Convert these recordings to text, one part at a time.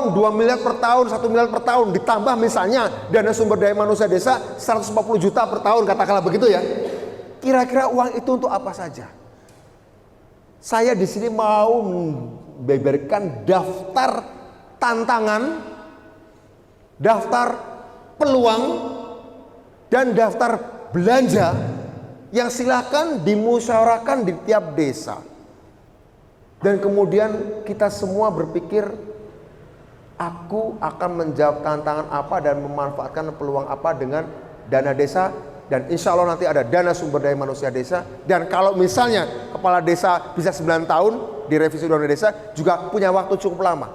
uang 2 miliar per tahun, 1 miliar per tahun, ditambah misalnya dana sumber daya manusia desa 140 juta per tahun, katakanlah begitu ya. Kira-kira uang itu untuk apa saja? Saya di sini mau membeberkan daftar tantangan, daftar peluang, dan daftar belanja yang silakan dimusyawarahkan di tiap desa. Dan kemudian kita semua berpikir, aku akan menjawab tantangan apa dan memanfaatkan peluang apa dengan dana desa. Dan insya Allah nanti ada dana sumber daya manusia desa. Dan kalau misalnya kepala desa bisa 9 tahun di revisi undang-undang desa, juga punya waktu cukup lama.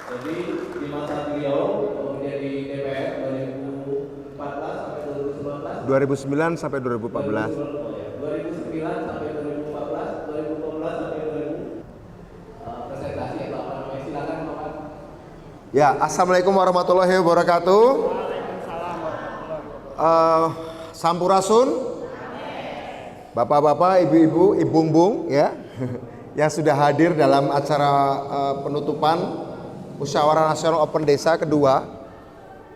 Jadi di masa beliau menjadi DPR 2014 sampai 2019. 2009 sampai 2014. 2009 sampai 2014, 2014 sampai 2000 presentasi atau apa namanya, silakan Bapak. Ya, assalamualaikum warahmatullahi wabarakatuh. Sampurasun, bapak-bapak, ibu-ibu, ibu-bung ya, yang sudah hadir dalam acara penutupan Musyawarah Nasional Open Desa kedua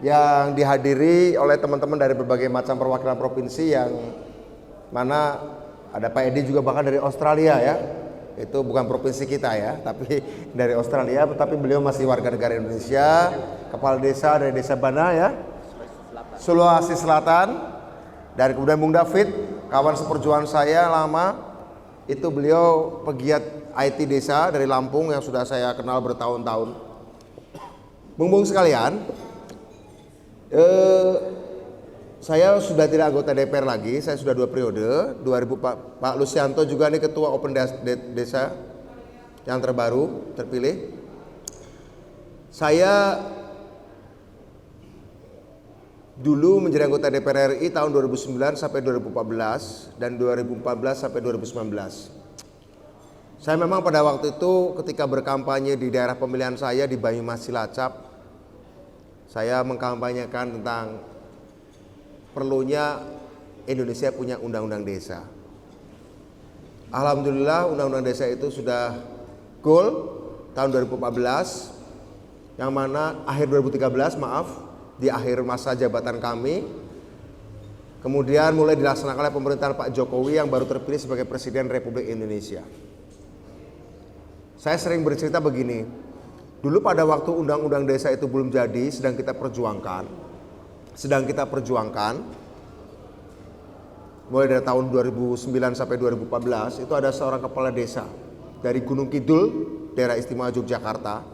yang dihadiri oleh teman-teman dari berbagai macam perwakilan provinsi, yang mana ada Pak Edi juga bahkan dari Australia ya. Itu bukan provinsi kita ya, tapi dari Australia, tetapi beliau masih warga negara Indonesia, kepala desa dari Desa Bana ya, Sulawesi Selatan. Dan kemudian Bung David, kawan seperjuangan saya lama, itu beliau pegiat IT desa dari Lampung yang sudah saya kenal bertahun-tahun. Bung-bung sekalian, saya sudah tidak anggota DPR lagi, saya sudah 2 periode. 2000 Pak Lusianto juga nih ketua Open Desa yang terbaru terpilih. Saya dulu menjadi anggota DPR RI tahun 2009 sampai 2014 dan 2014 sampai 2019. Saya memang pada waktu itu ketika berkampanye di daerah pemilihan saya di Banyumas Cilacap, saya mengkampanyekan tentang perlunya Indonesia punya undang-undang desa. Alhamdulillah undang-undang desa itu sudah goal tahun 2014, yang mana akhir 2013 di akhir masa jabatan kami, kemudian mulai dilaksanakan oleh pemerintahan Pak Jokowi yang baru terpilih sebagai Presiden Republik Indonesia. Saya sering bercerita begini, dulu pada waktu undang-undang desa itu belum jadi, sedang kita perjuangkan, mulai dari tahun 2009 sampai 2014, itu ada seorang kepala desa dari Gunung Kidul, daerah istimewa Yogyakarta,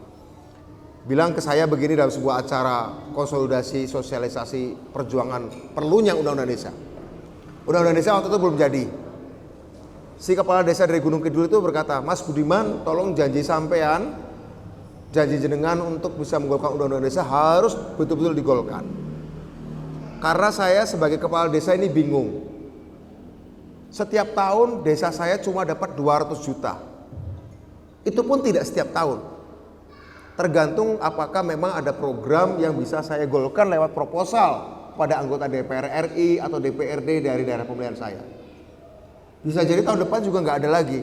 bilang ke saya begini dalam sebuah acara konsolidasi sosialisasi perjuangan perlunya undang-undang desa. Undang-undang desa waktu itu belum jadi. Si kepala desa dari Gunung Kidul itu berkata, Mas Budiman, tolong janji sampean, janji jenengan untuk bisa menggolkan undang-undang desa harus betul-betul digolkan. Karena saya sebagai kepala desa ini bingung. Setiap tahun desa saya cuma dapat 200 juta. Itu pun tidak setiap tahun. Tergantung apakah memang ada program yang bisa saya golkan lewat proposal pada anggota DPR RI atau DPRD dari daerah pemilihan saya. Bisa jadi tahun depan juga nggak ada lagi.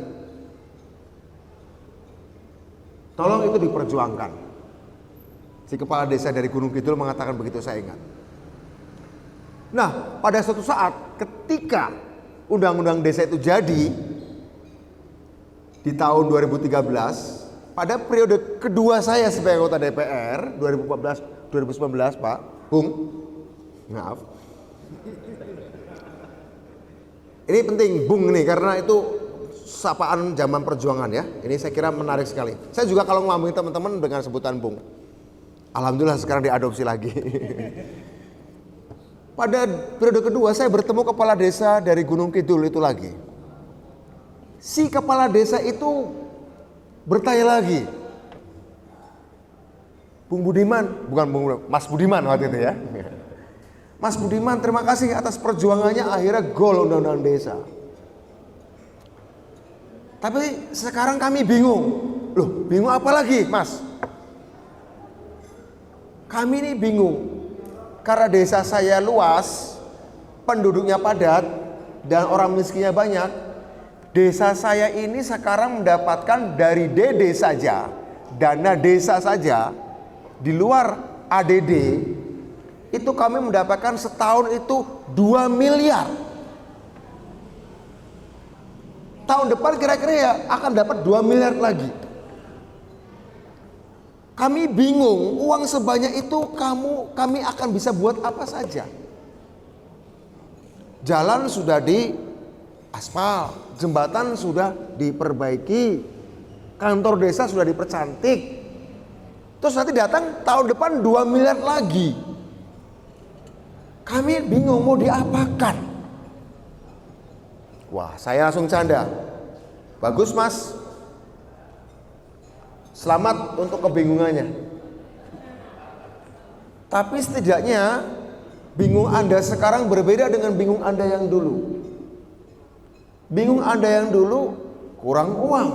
Tolong itu diperjuangkan. Si kepala desa dari Gunung Kidul mengatakan begitu, saya ingat. Nah, pada suatu saat ketika undang-undang desa itu jadi di tahun 2013, pada periode kedua saya sebagai anggota DPR 2014-2019, Pak Bung, maaf. Ini penting Bung nih, karena itu sapaan zaman perjuangan ya. Ini saya kira menarik sekali. Saya juga kalau ngomongin teman-teman dengan sebutan Bung. Alhamdulillah sekarang diadopsi lagi. Pada periode kedua saya bertemu kepala desa dari Gunung Kidul itu lagi. Si kepala desa itu bertanya lagi, Bung Budiman, bukan Bung, Mas Budiman waktu itu ya. Mas Budiman, terima kasih atas perjuangannya, akhirnya goal undang-undang desa. Tapi sekarang kami bingung. Loh, bingung apa lagi, Mas? Kami ini bingung. Karena desa saya luas, penduduknya padat, dan orang miskinnya banyak. Desa saya ini sekarang mendapatkan dari DD saja, dana desa saja, di luar ADD, itu kami mendapatkan setahun itu 2 miliar. Tahun depan kira-kira ya akan dapat 2 miliar lagi. Kami bingung, uang sebanyak itu kami akan bisa buat apa saja. Jalan sudah di aspal, jembatan sudah diperbaiki, kantor desa sudah dipercantik. Terus nanti datang tahun depan 2 miliar lagi. Kami bingung mau diapakan. Wah, saya langsung canda. Bagus, Mas. Selamat untuk kebingungannya. Tapi setidaknya bingung Anda sekarang berbeda dengan bingung Anda yang dulu. Bingung Anda yang dulu kurang uang.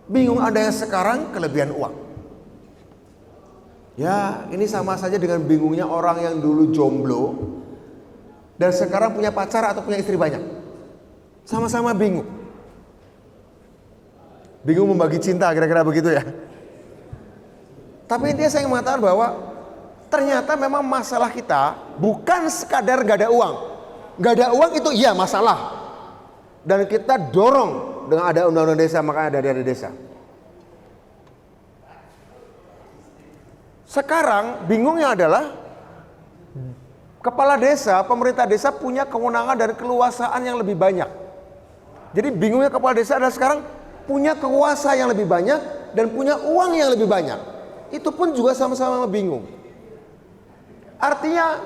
Bingung Anda yang sekarang kelebihan uang. Ya, ini sama saja dengan bingungnya orang yang dulu jomblo dan sekarang punya pacar atau punya istri banyak. Sama-sama bingung. Bingung membagi cinta, kira-kira begitu ya. Tapi intinya saya ingin mengatakan bahwa ternyata memang masalah kita bukan sekadar gak ada uang. Gak ada uang itu iya masalah. Dan kita dorong dengan ada undang-undang desa, makanya ada desa. Sekarang bingungnya adalah kepala desa, pemerintah desa punya kewenangan dan keluasaan yang lebih banyak. Jadi bingungnya kepala desa adalah sekarang punya kekuasaan yang lebih banyak dan punya uang yang lebih banyak. Itu pun juga sama-sama bingung. Artinya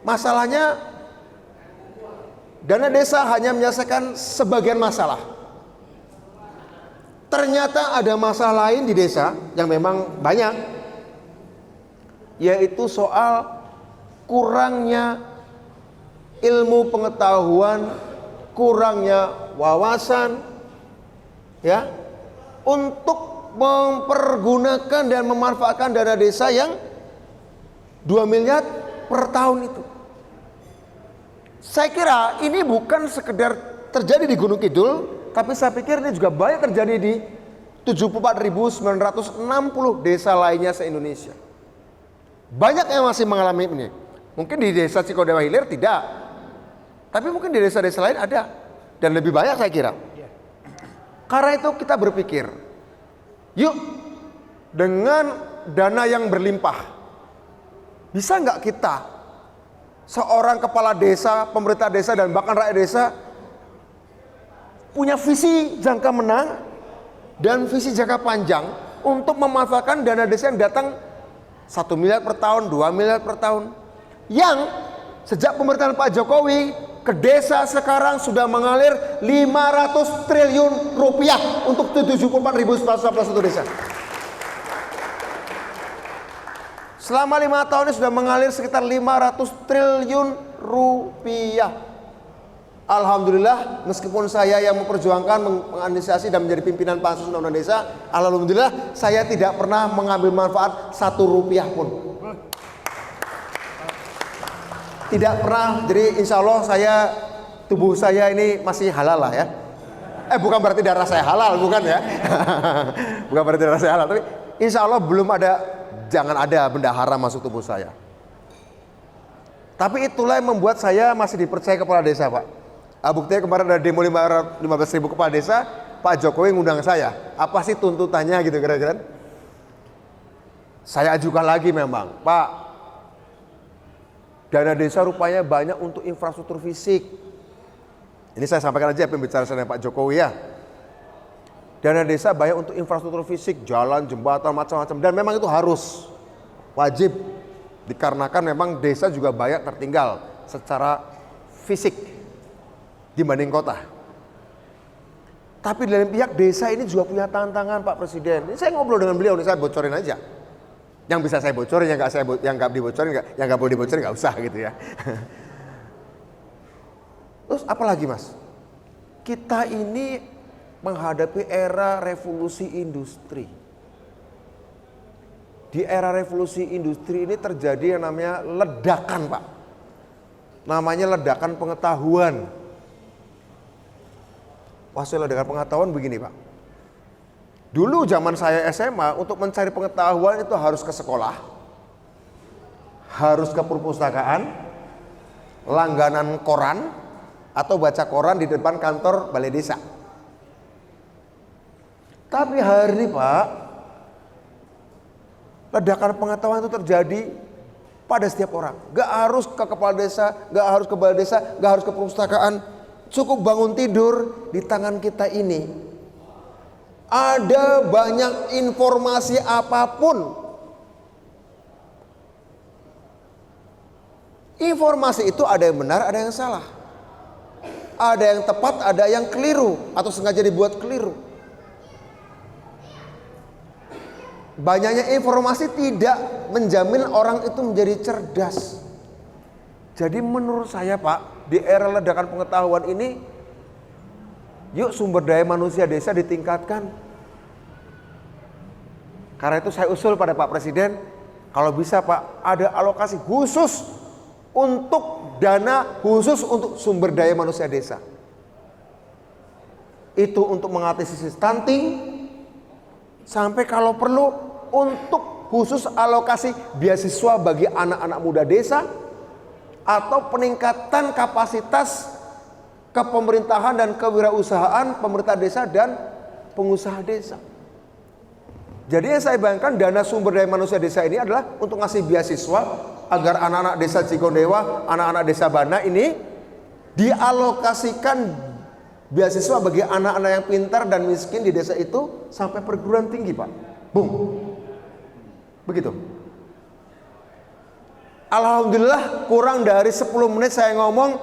masalahnya dana desa hanya menyelesaikan sebagian masalah. Ternyata ada masalah lain di desa yang memang banyak, yaitu soal kurangnya ilmu pengetahuan, kurangnya wawasan ya untuk mempergunakan dan memanfaatkan dana desa yang 2 miliar per tahun itu. Saya kira ini bukan sekedar terjadi di Gunung Kidul, tapi saya pikir ini juga banyak terjadi di 74.960 desa lainnya se-Indonesia. Banyak yang masih mengalami ini. Mungkin di desa Cikodewa Hilir tidak, tapi mungkin di desa-desa lain ada, dan lebih banyak saya kira. Karena itu kita berpikir, yuk dengan dana yang berlimpah, bisa nggak kita seorang kepala desa, pemerintah desa, dan bahkan rakyat desa punya visi jangka menang dan visi jangka panjang untuk memanfaatkan dana desa yang datang 1 miliar per tahun, 2 miliar per tahun, yang sejak pemerintahan Pak Jokowi ke desa sekarang sudah mengalir 500 triliun rupiah untuk 74.141 desa. Selama 5 tahun ini sudah mengalir sekitar 500 triliun rupiah. Alhamdulillah, meskipun saya yang memperjuangkan, menginisiasi dan menjadi pimpinan pansus undang-undang desa, alhamdulillah saya tidak pernah mengambil manfaat 1 rupiah pun. Tidak pernah. Jadi insya Allah tubuh saya ini masih halal lah ya. Bukan berarti darah saya halal, bukan ya. Bukan berarti darah saya halal, tapi insya Allah belum ada, jangan ada benda haram masuk tubuh saya. Tapi itulah yang membuat saya masih dipercaya kepala desa, Pak. Buktinya kemarin ada demo 15.000 kepala desa, Pak Jokowi ngundang saya. Apa sih tuntutannya gitu kira-kira? Saya ajukan lagi memang, Pak, dana desa rupanya banyak untuk infrastruktur fisik. Ini saya sampaikan aja pembicaraan saya dengan Pak Jokowi ya. Dana desa banyak untuk infrastruktur fisik, jalan, jembatan, macam-macam. Dan memang itu harus, wajib. Dikarenakan memang desa juga banyak tertinggal secara fisik dibanding kota. Tapi dalam pihak desa ini juga punya tantangan, Pak Presiden. Ini saya ngobrol dengan beliau, ini saya bocorin aja. Yang bisa saya bocorin, yang nggak dibocorin, yang nggak boleh dibocorin nggak usah gitu ya. Terus apa lagi, Mas? kita ini menghadapi era revolusi industri. Di era revolusi industri ini terjadi yang namanya ledakan, Pak. Namanya ledakan pengetahuan. Maksud ledakan pengetahuan begini, Pak. Dulu zaman saya SMA, untuk mencari pengetahuan itu harus ke sekolah, harus ke perpustakaan, langganan koran, atau baca koran di depan kantor balai desa. Tapi hari ini, Pak, ledakan pengetahuan itu terjadi pada setiap orang. Gak harus ke kepala desa, gak harus ke balai desa, gak harus ke perpustakaan. Cukup bangun tidur, di tangan kita ini ada banyak informasi apapun. Informasi itu ada yang benar, ada yang salah. Ada yang tepat, ada yang keliru atau sengaja dibuat keliru. Banyaknya informasi tidak menjamin orang itu menjadi cerdas. Jadi menurut saya, Pak, di era ledakan pengetahuan ini, yuk sumber daya manusia desa ditingkatkan. Karena itu saya usul pada Pak Presiden, kalau bisa, Pak, ada alokasi khusus untuk dana khusus untuk sumber daya manusia desa. Itu untuk mengatasi stunting, sampai kalau perlu untuk khusus alokasi beasiswa bagi anak-anak muda desa, atau peningkatan kapasitas kepemerintahan dan kewirausahaan pemerintah desa dan pengusaha desa. Jadi yang saya bayangkan, dana sumber daya manusia desa ini adalah untuk ngasih beasiswa agar anak-anak desa Cigondewa, anak-anak desa Bana ini dialokasikan beasiswa bagi anak-anak yang pintar dan miskin di desa itu sampai perguruan tinggi, Pak. Bung. Begitu. Alhamdulillah kurang dari 10 menit saya ngomong,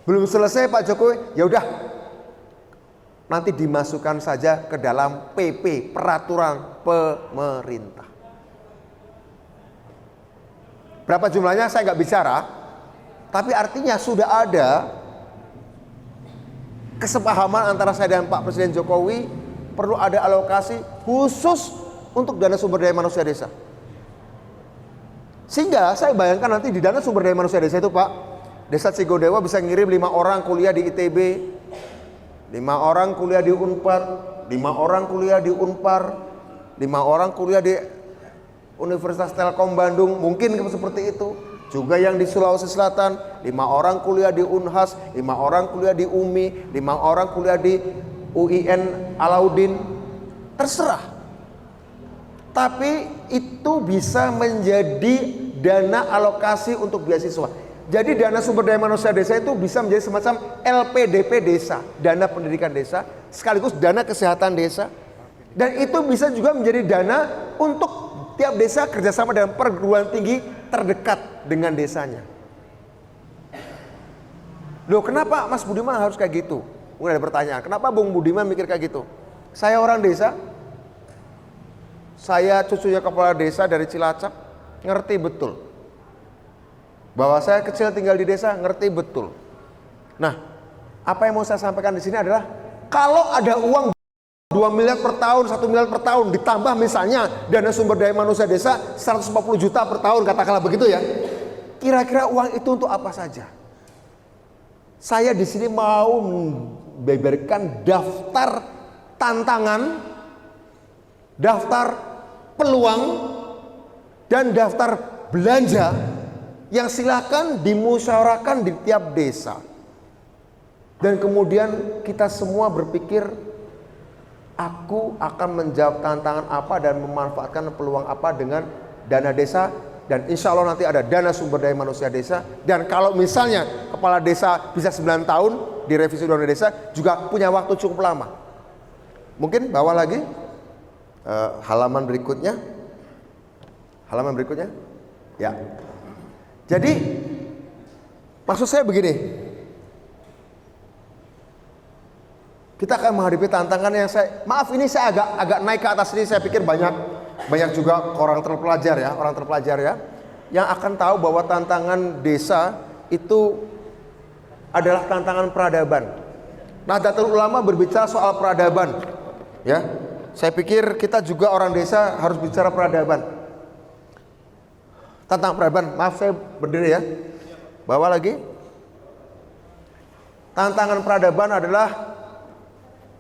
belum selesai Pak Jokowi, ya udah nanti dimasukkan saja ke dalam PP, peraturan pemerintah. Berapa jumlahnya saya nggak bicara, tapi artinya sudah ada kesepahaman antara saya dan Pak Presiden Jokowi, perlu ada alokasi khusus untuk dana sumber daya manusia desa. Sehingga saya bayangkan nanti di dana sumber daya manusia desa itu, Pak, desa Cigondewa bisa ngirim 5 orang kuliah di ITB, 5 orang kuliah di Unpad, 5 orang kuliah di Unpar, 5 orang kuliah di Universitas Telkom Bandung, mungkin seperti itu. Juga yang di Sulawesi Selatan, 5 orang kuliah di Unhas, 5 orang kuliah di UMI, 5 orang kuliah di UIN Alauddin. Terserah. Tapi itu bisa menjadi dana alokasi untuk beasiswa. Jadi dana sumber daya manusia desa itu bisa menjadi semacam LPDP desa, dana pendidikan desa, sekaligus dana kesehatan desa. Dan itu bisa juga menjadi dana untuk tiap desa kerjasama dengan perguruan tinggi terdekat dengan desanya. Loh, kenapa Mas Budiman harus kayak gitu? Mungkin ada pertanyaan, kenapa Bung Budiman mikir kayak gitu? Saya orang desa, saya cucunya kepala desa dari Cilacap, ngerti betul bahwa saya kecil tinggal di desa, ngerti betul. Nah, apa yang mau saya sampaikan di sini adalah, kalau ada uang 2 miliar per tahun, 1 miliar per tahun, ditambah misalnya dana sumber daya manusia desa 140 juta per tahun, katakanlah begitu ya. Kira-kira uang itu untuk apa saja? Saya di sini mau membeberkan daftar tantangan, daftar peluang, dan daftar belanja yang silakan dimusyawarahkan di tiap desa. Dan kemudian kita semua berpikir, aku akan menjawab tantangan apa dan memanfaatkan peluang apa dengan dana desa. Dan insya Allah nanti ada dana sumber daya manusia desa. Dan kalau misalnya kepala desa bisa 9 tahun di revisi undang-undang desa, juga punya waktu cukup lama. Mungkin bawa lagi halaman berikutnya. Halaman berikutnya. Ya. Jadi maksud saya begini, kita akan menghadapi tantangan yang maaf ini saya agak naik ke atas ini, saya pikir banyak juga orang terpelajar ya, yang akan tahu bahwa tantangan desa itu adalah tantangan peradaban. Nahdlatul Ulama berbicara soal peradaban. Ya, saya pikir kita juga orang desa harus bicara peradaban. Tentang peradaban, maaf saya berdiri ya. Bawa lagi. Tantangan peradaban adalah,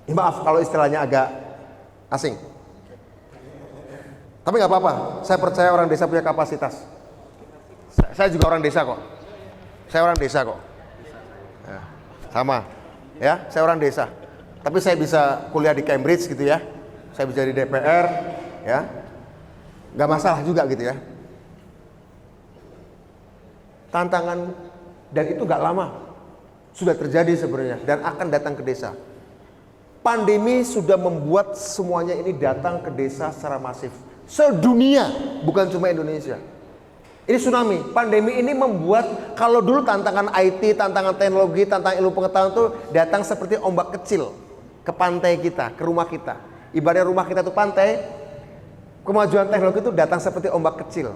maaf kalau istilahnya agak asing. Tapi nggak apa-apa, saya percaya orang desa punya kapasitas. Saya juga orang desa kok. Saya orang desa kok. Ya, sama, ya, saya orang desa. Tapi saya bisa kuliah di Cambridge gitu ya. Saya bisa di DPR, ya, nggak masalah juga gitu ya. Tantangan, dan itu nggak lama, sudah terjadi sebenarnya dan akan datang ke desa. Pandemi sudah membuat semuanya ini datang ke desa secara masif. Sedunia, bukan cuma Indonesia. Ini tsunami. Pandemi ini membuat, kalau dulu tantangan IT, tantangan teknologi, tantangan ilmu pengetahuan itu datang seperti ombak kecil ke pantai kita, ke rumah kita. Ibaratnya rumah kita itu pantai, kemajuan teknologi itu datang seperti ombak kecil.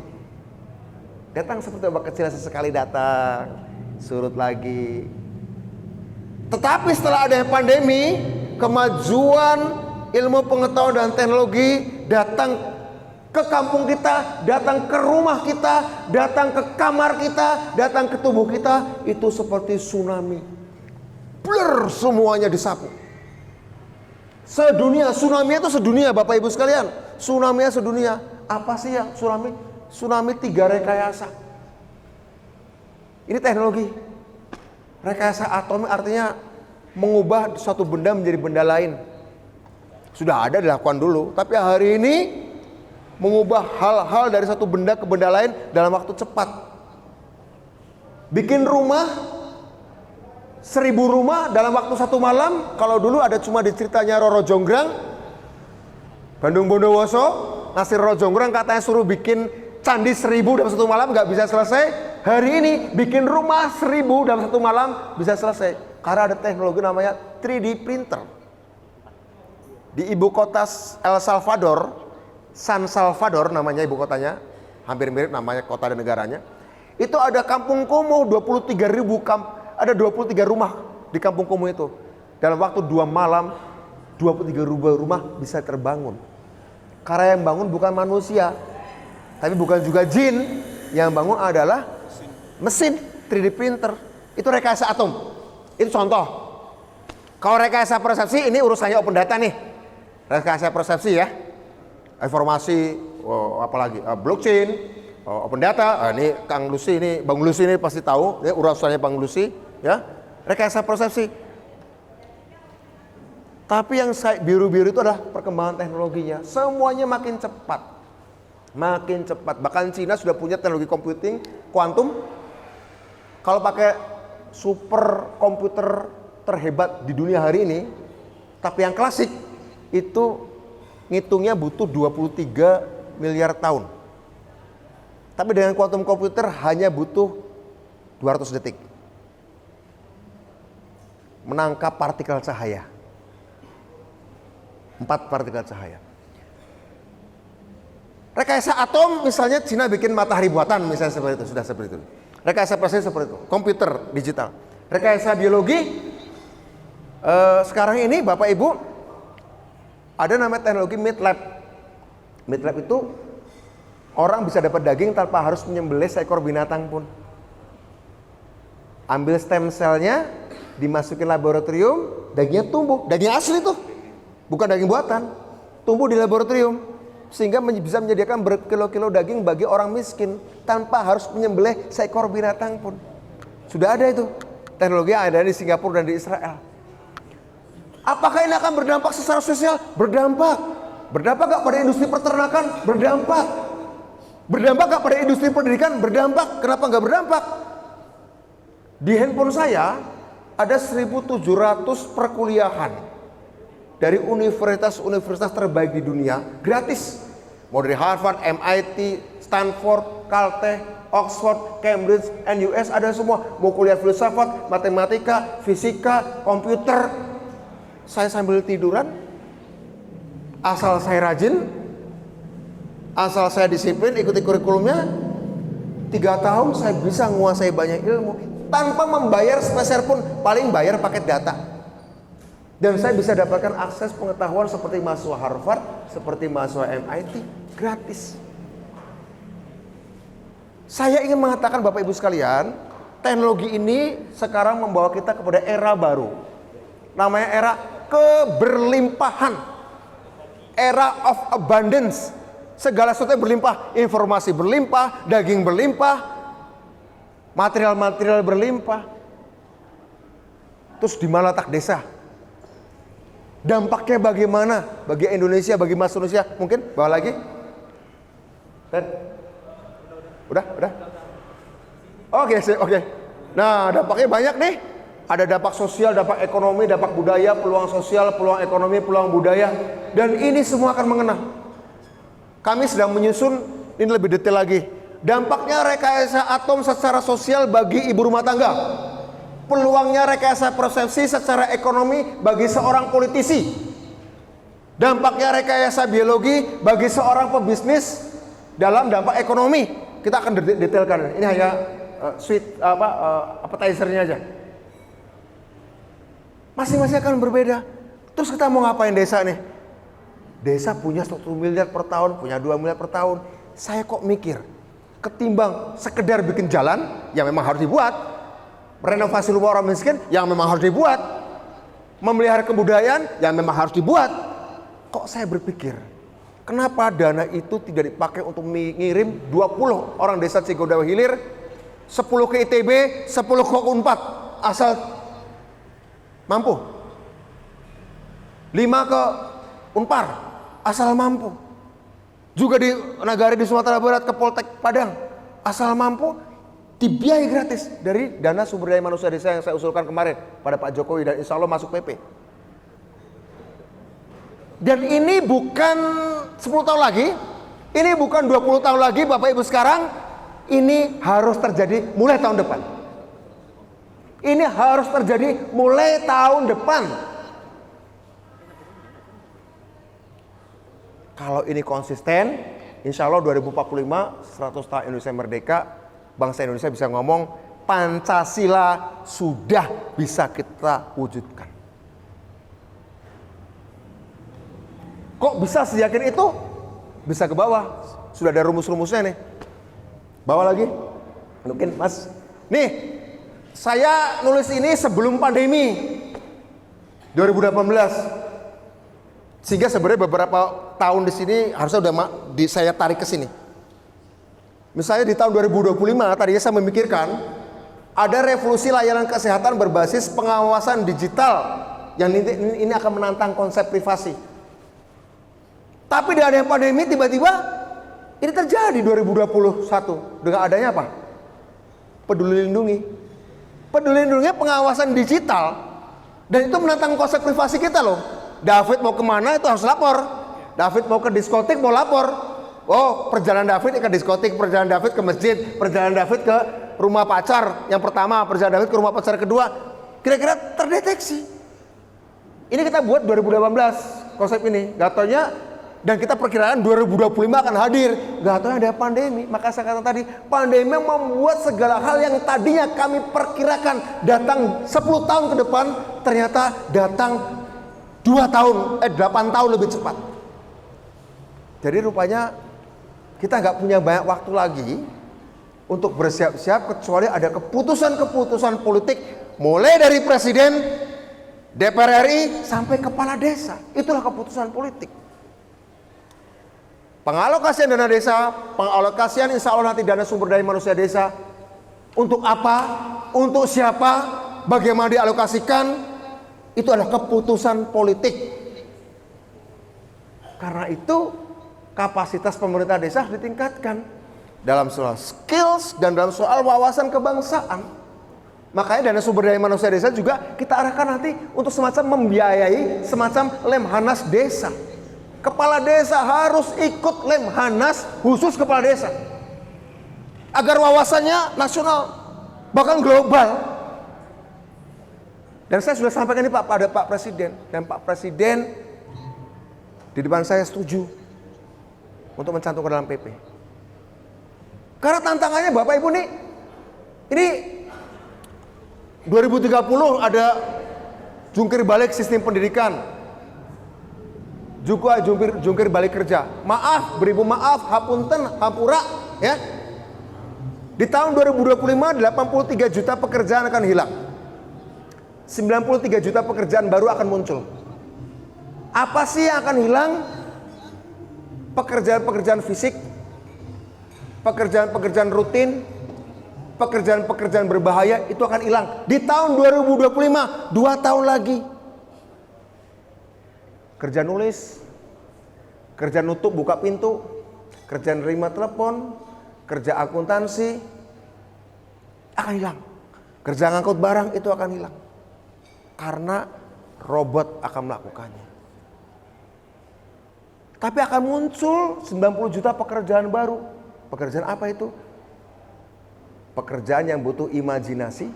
Datang seperti ombak kecil, sesekali datang, surut lagi. Tetapi setelah adanya pandemi, kemajuan ilmu pengetahuan dan teknologi datang ke kampung kita, datang ke rumah kita, datang ke kamar kita, datang ke tubuh kita, itu seperti tsunami. Blur, semuanya disapu. Sedunia, tsunami itu sedunia Bapak Ibu sekalian. Tsunami sedunia. Apa sih ya tsunami? Tsunami 3 rekayasa. Ini teknologi. Rekayasa atom artinya mengubah suatu benda menjadi benda lain. Sudah ada dilakukan dulu, tapi hari ini mengubah hal-hal dari satu benda ke benda lain dalam waktu cepat. Bikin rumah 1000 rumah dalam waktu 1 malam. Kalau dulu ada cuma di ceritanya Roro Jonggrang, Bandung Bondowoso, Nasir Roro Jonggrang katanya suruh bikin candi 1000 dalam 1 malam, nggak bisa selesai. Hari ini bikin rumah 1000 dalam 1 malam bisa selesai, karena ada teknologi namanya 3D printer. Di ibu kota El Salvador, San Salvador namanya ibu kotanya, hampir mirip namanya kota dan negaranya. Itu ada kampung kumuh 23.000 ada 23 rumah di kampung kumuh itu. Dalam waktu 2 malam 23.000 rumah bisa terbangun. Karena yang bangun bukan manusia, tapi bukan juga jin. Yang bangun adalah mesin 3D printer. Itu rekayasa atom. Itu contoh. Kalau rekayasa persepsi, ini urusannya open data nih. Rekayasa persepsi ya. Informasi, apalagi blockchain, open data. Ini Kang Lucy ini, Bang Lucy ini pasti tahu. Ini urusannya Bang Lucy, ya. Rekayasa persepsi. Tapi yang biru-biru itu adalah perkembangan teknologinya. Semuanya makin cepat, makin cepat. Bahkan Cina sudah punya teknologi computing kuantum. Kalau pakai super komputer terhebat di dunia hari ini, tapi yang klasik itu ngitungnya butuh 23 miliar tahun. Tapi dengan quantum computer hanya butuh 200 detik. Menangkap partikel cahaya. 4 partikel cahaya. Rekayasa atom misalnya Cina bikin matahari buatan misalnya seperti itu, sudah seperti itu. Rekayasa proses seperti itu, komputer digital. Rekayasa biologi, sekarang ini Bapak Ibu, ada namanya teknologi meat lab. Meat lab itu orang bisa dapat daging tanpa harus menyembelih seekor binatang pun. Ambil stem cellnya, dimasukin laboratorium, dagingnya tumbuh. Daging asli tuh, bukan daging buatan. Tumbuh di laboratorium, sehingga bisa menyediakan berkilo-kilo daging bagi orang miskin tanpa harus menyembelih seekor binatang pun. Sudah ada itu. Teknologi yang ada di Singapura dan di Israel. Apakah ini akan berdampak secara sosial? Berdampak. Berdampak gak pada industri peternakan? Berdampak. Berdampak gak pada industri pendidikan? Berdampak. Kenapa gak berdampak? Di handphone saya ada 1.700 perkuliahan dari universitas-universitas terbaik di dunia, gratis. Mau dari Harvard, MIT, Stanford, Caltech, Oxford, Cambridge, NUS, ada semua. Mau kuliah filsafat, matematika, fisika, komputer. Saya sambil tiduran, asal saya rajin, asal saya disiplin, ikuti kurikulumnya, 3 tahun saya bisa menguasai banyak ilmu tanpa membayar sepeser pun, paling bayar paket data. Dan saya bisa dapatkan akses pengetahuan seperti mahasiswa Harvard, seperti mahasiswa MIT, gratis. Saya ingin mengatakan Bapak Ibu sekalian, teknologi ini sekarang membawa kita kepada era baru. Namanya era keberlimpahan. Era of abundance. Segala sesuatu berlimpah, informasi berlimpah, daging berlimpah, material-material berlimpah. Terus di mana letak desa? Dampaknya bagaimana bagi Indonesia, bagi masyarakat Indonesia? Mungkin bawa lagi. Dan udah. Oke. Nah, dampaknya banyak nih. Ada dampak sosial, dampak ekonomi, dampak budaya, peluang sosial, peluang ekonomi, peluang budaya. Dan ini semua akan mengena. Kami sedang menyusun ini lebih detail lagi. Dampaknya rekayasa atom secara sosial bagi ibu rumah tangga. Peluangnya rekayasa persepsi secara ekonomi bagi seorang politisi. Dampaknya rekayasa biologi bagi seorang pebisnis dalam dampak ekonomi. Kita akan detailkan. Ini hanya appetizer-nya aja. Masing-masing akan berbeda. Terus kita mau ngapain desa nih? Desa punya 1 miliar per tahun, punya 2 miliar per tahun. Saya kok mikir, ketimbang sekedar bikin jalan yang memang harus dibuat, renovasi rumah orang miskin yang memang harus dibuat, memelihara kebudayaan yang memang harus dibuat. Kok saya berpikir, kenapa dana itu tidak dipakai untuk mengirim 20 orang desa Cigodawa Hilir, 10 ke ITB, 10 ke Unpad, asal mampu. 5 ke Unpar, asal mampu. Juga di Nagari di Sumatera Barat ke Poltek Padang, asal mampu, dibiayai gratis dari dana sumber daya manusia desa yang saya usulkan kemarin pada Pak Jokowi dan insya Allah masuk PP. Dan ini bukan 10 tahun lagi, ini bukan 20 tahun lagi Bapak Ibu sekarang, ini harus terjadi mulai tahun depan. Ini harus terjadi mulai tahun depan. Kalau ini konsisten, insya Allah 2045, 100 tahun Indonesia merdeka, bangsa Indonesia bisa ngomong, Pancasila sudah bisa kita wujudkan. Kok bisa seyakin itu? Bisa ke bawah. Sudah ada rumus-rumusnya nih. Bawah lagi. Mungkin Mas. Nih, saya nulis ini sebelum pandemi 2018. Sehingga sebenarnya beberapa tahun di sini harusnya udah saya tarik ke sini. Misalnya di tahun 2025 tadinya saya memikirkan ada revolusi layanan kesehatan berbasis pengawasan digital yang ini akan menantang konsep privasi. Tapi di adanya pandemi tiba-tiba ini terjadi 2021 dengan adanya apa? Peduli Lindungi. Peduli Lindungi pengawasan digital dan itu menantang konsep privasi kita loh. David mau kemana itu harus lapor. David mau ke diskotik mau lapor. Oh, perjalanan David ke diskotik, perjalanan David ke masjid, perjalanan David ke rumah pacar yang pertama, perjalanan David ke rumah pacar kedua, kira-kira terdeteksi. Ini kita buat 2018 konsep ini, gak taunya, dan kita perkirakan 2025 akan hadir, gak taunya ada pandemi. Maka saya katakan tadi, pandemi membuat segala hal yang tadinya kami perkirakan datang 10 tahun ke depan, ternyata datang 8 tahun lebih cepat. Jadi rupanya kita nggak punya banyak waktu lagi untuk bersiap-siap kecuali ada keputusan-keputusan politik mulai dari presiden, DPR RI sampai kepala desa. Itulah keputusan politik. Pengalokasian dana desa, pengalokasian insya Allah nanti dana sumber daya manusia desa. Untuk apa? Untuk siapa? Bagaimana dialokasikan? Itu adalah keputusan politik. Karena itu kapasitas pemerintah desa harus ditingkatkan dalam soal skills dan dalam soal wawasan kebangsaan. Makanya dana sumber daya manusia desa juga kita arahkan nanti untuk semacam membiayai semacam Lemhanas desa. Kepala desa harus ikut Lemhanas khusus kepala desa agar wawasannya nasional bahkan global. Dan saya sudah sampaikan ini pada Pak Presiden, dan Pak Presiden di depan saya setuju untuk mencantumkan dalam PP. Karena tantangannya Bapak Ibu nih, ini 2030 ada jungkir balik sistem pendidikan, juga jungkir balik kerja. Maaf, beribu maaf, hapunten, hapura, ya. Di tahun 2025 83 juta pekerjaan akan hilang. 93 juta pekerjaan baru akan muncul. Apa sih yang akan hilang? Pekerjaan-pekerjaan fisik, pekerjaan-pekerjaan rutin, pekerjaan-pekerjaan berbahaya itu akan hilang. Di tahun 2025, 2 tahun lagi. Kerja nulis, kerja nutup buka pintu, kerja nerima telepon, kerja akuntansi akan hilang. Kerja ngangkut barang itu akan hilang. Karena robot akan melakukannya. Tapi akan muncul 90 juta pekerjaan baru. Pekerjaan apa itu? Pekerjaan yang butuh imajinasi,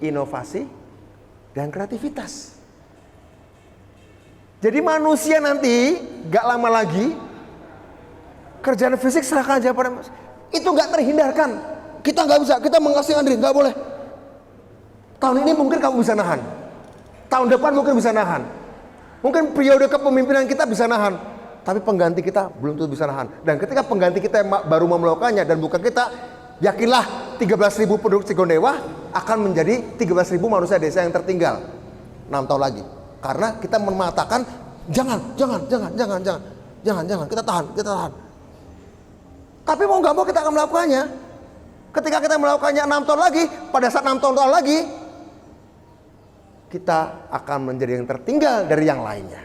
inovasi, dan kreativitas. Jadi manusia nanti gak lama lagi kerjaan fisik serahkan aja pada manusia. Itu gak terhindarkan. Kita gak bisa, kita mengasih Andri, gak boleh. Tahun ini mungkin kamu bisa nahan. Tahun depan mungkin bisa nahan. Mungkin periode kepemimpinan kita bisa nahan. Tapi pengganti kita belum tentu bisa nahan. Dan ketika pengganti kita yang baru mau melakukannya dan bukan kita, yakinlah 13.000 penduduk Cigondewa akan menjadi 13.000 manusia desa yang tertinggal 6 tahun lagi. Karena kita mengatakan jangan, kita tahan. Tapi mau nggak mau kita akan melakukannya. Ketika kita melakukannya 6 tahun lagi, pada saat 6 tahun lagi, kita akan menjadi yang tertinggal dari yang lainnya.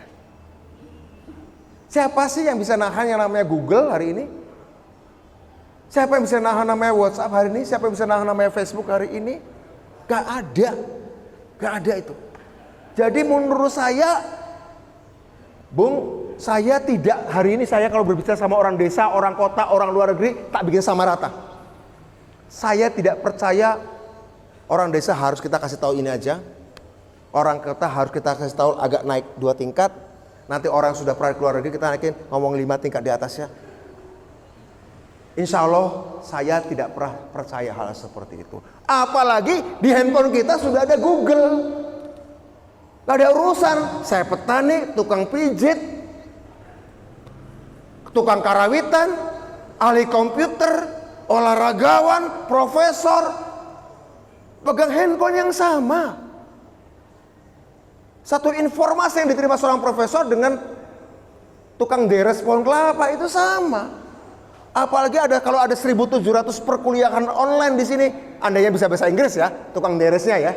Siapa sih yang bisa nahan yang namanya Google hari ini? Siapa yang bisa nahan namanya WhatsApp hari ini? Siapa yang bisa nahan namanya Facebook hari ini? Gak ada itu. Jadi menurut saya, Bung, saya tidak hari ini saya kalau berbicara sama orang desa, orang kota, orang luar negeri, tak bikin sama rata. Saya tidak percaya orang desa harus kita kasih tahu ini aja. Orang kota harus kita kasih tahu agak naik 2 tingkat. Nanti orang sudah pernah keluar negeri kita naikin ngomong 5 tingkat di atasnya. Insya Allah saya tidak pernah percaya hal seperti itu. Apalagi di handphone kita sudah ada Google. Gak ada urusan. Saya petani, tukang pijit, tukang karawitan, ahli komputer, olahragawan, profesor, pegang handphone yang sama. Satu informasi yang diterima seorang profesor dengan tukang deres pohon kelapa itu sama. Apalagi kalau ada 1.700 perkuliahan online di sini, andainya bisa bahasa Inggris ya, tukang deresnya ya.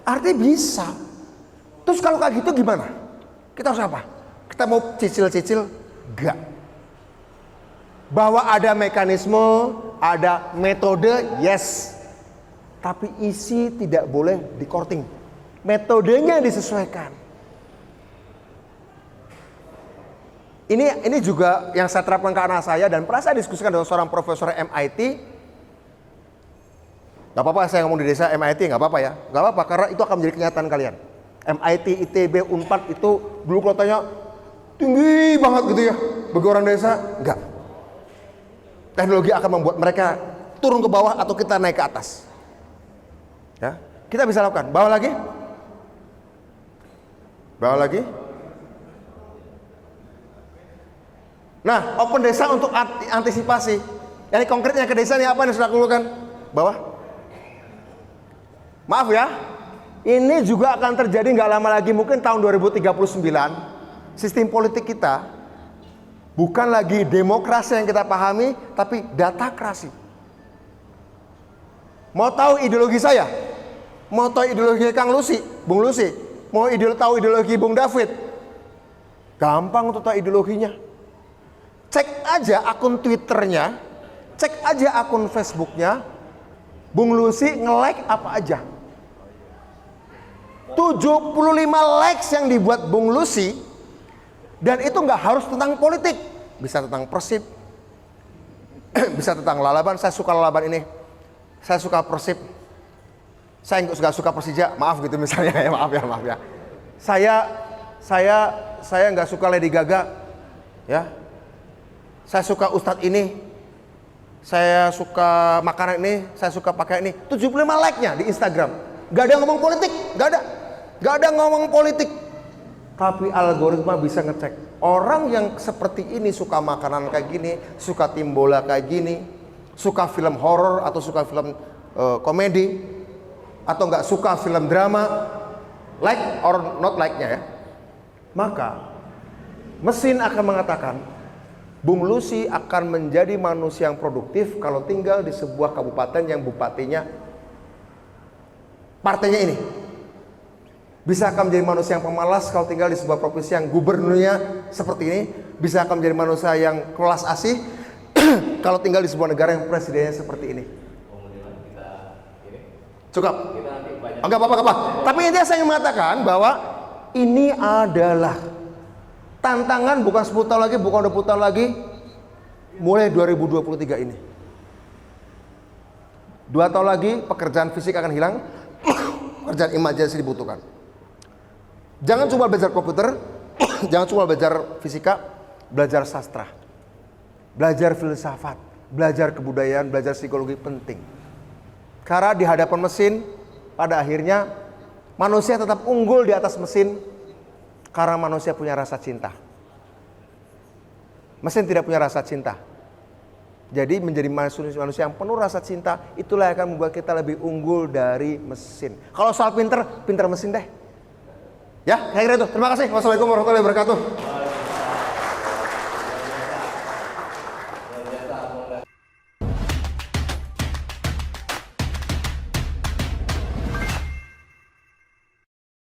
Artinya bisa. Terus kalau kayak gitu gimana? Kita harus apa? Kita mau cicil-cicil? Enggak. Bahwa ada mekanisme, ada metode, yes. Tapi isi tidak boleh di-courting. Metodenya disesuaikan. Ini juga yang saya terapkan ke anak saya dan pernah saya diskusikan dengan seorang profesor MIT. Gak apa-apa saya ngomong di desa MIT, gak apa-apa ya. Gak apa-apa karena itu akan menjadi kenyataan kalian. MIT, ITB, Unpad itu dulu kalau tanya tinggi banget gitu ya. Bagi orang desa, enggak. Teknologi akan membuat mereka turun ke bawah atau kita naik ke atas. Ya, kita bisa lakukan. Bawa lagi. Nah, open desa untuk antisipasi. Yang konkretnya ke desa ini apa yang sudah lakukan? Bawah. Maaf ya, ini juga akan terjadi nggak lama lagi, mungkin tahun 2039. Sistem politik kita bukan lagi demokrasi yang kita pahami, tapi datakrasi. Mau tahu ideologi saya? Mau tahu ideologi Kang Lusi, Bung Lusi? Mau tahu ideologi Bung David? Gampang untuk tahu ideologinya. Cek aja akun Twitternya, cek aja akun Facebooknya, Bung Lusi nge-like apa aja. 75 likes yang dibuat Bung Lusi, dan itu nggak harus tentang politik, bisa tentang Persib, bisa tentang Lalaban. Saya suka Lalaban ini, saya suka Persib, saya nggak suka Persija, maaf gitu misalnya ya, maaf ya. Saya nggak suka Lady Gaga, ya. Saya suka Ustadz ini, saya suka makanan ini, saya suka pakai ini. 75 like-nya di Instagram. Gak ada ngomong politik, gak ada ngomong politik. Tapi algoritma bisa ngecek orang yang seperti ini suka makanan kayak gini, suka tim bola kayak gini, suka film horor atau suka film komedi, atau nggak suka film drama, like or not like-nya ya. Maka mesin akan mengatakan Bung Lucy akan menjadi manusia yang produktif kalau tinggal di sebuah kabupaten yang bupatinya partainya ini. Bisa akan menjadi manusia yang pemalas kalau tinggal di sebuah provinsi yang gubernurnya seperti ini. Bisa akan menjadi manusia yang kelas asih kalau tinggal di sebuah negara yang presidennya seperti ini. Cukup? Enggak apa-apa. Tapi intinya saya ingin mengatakan bahwa ini adalah tantangan bukan 10 tahun lagi, bukan 20 tahun lagi, mulai 2023 ini. 2 tahun lagi pekerjaan fisik akan hilang, pekerjaan imajinasi dibutuhkan. Jangan cuma belajar komputer, jangan cuma belajar fisika, belajar sastra, belajar filsafat, belajar kebudayaan, belajar psikologi penting. Karena di hadapan mesin, pada akhirnya manusia tetap unggul di atas mesin karena manusia punya rasa cinta. Mesin tidak punya rasa cinta. Jadi menjadi manusia yang penuh rasa cinta, itulah yang akan membuat kita lebih unggul dari mesin. Kalau soal pinter mesin deh. Ya, kayak gitu. Terima kasih. Wassalamualaikum warahmatullahi wabarakatuh.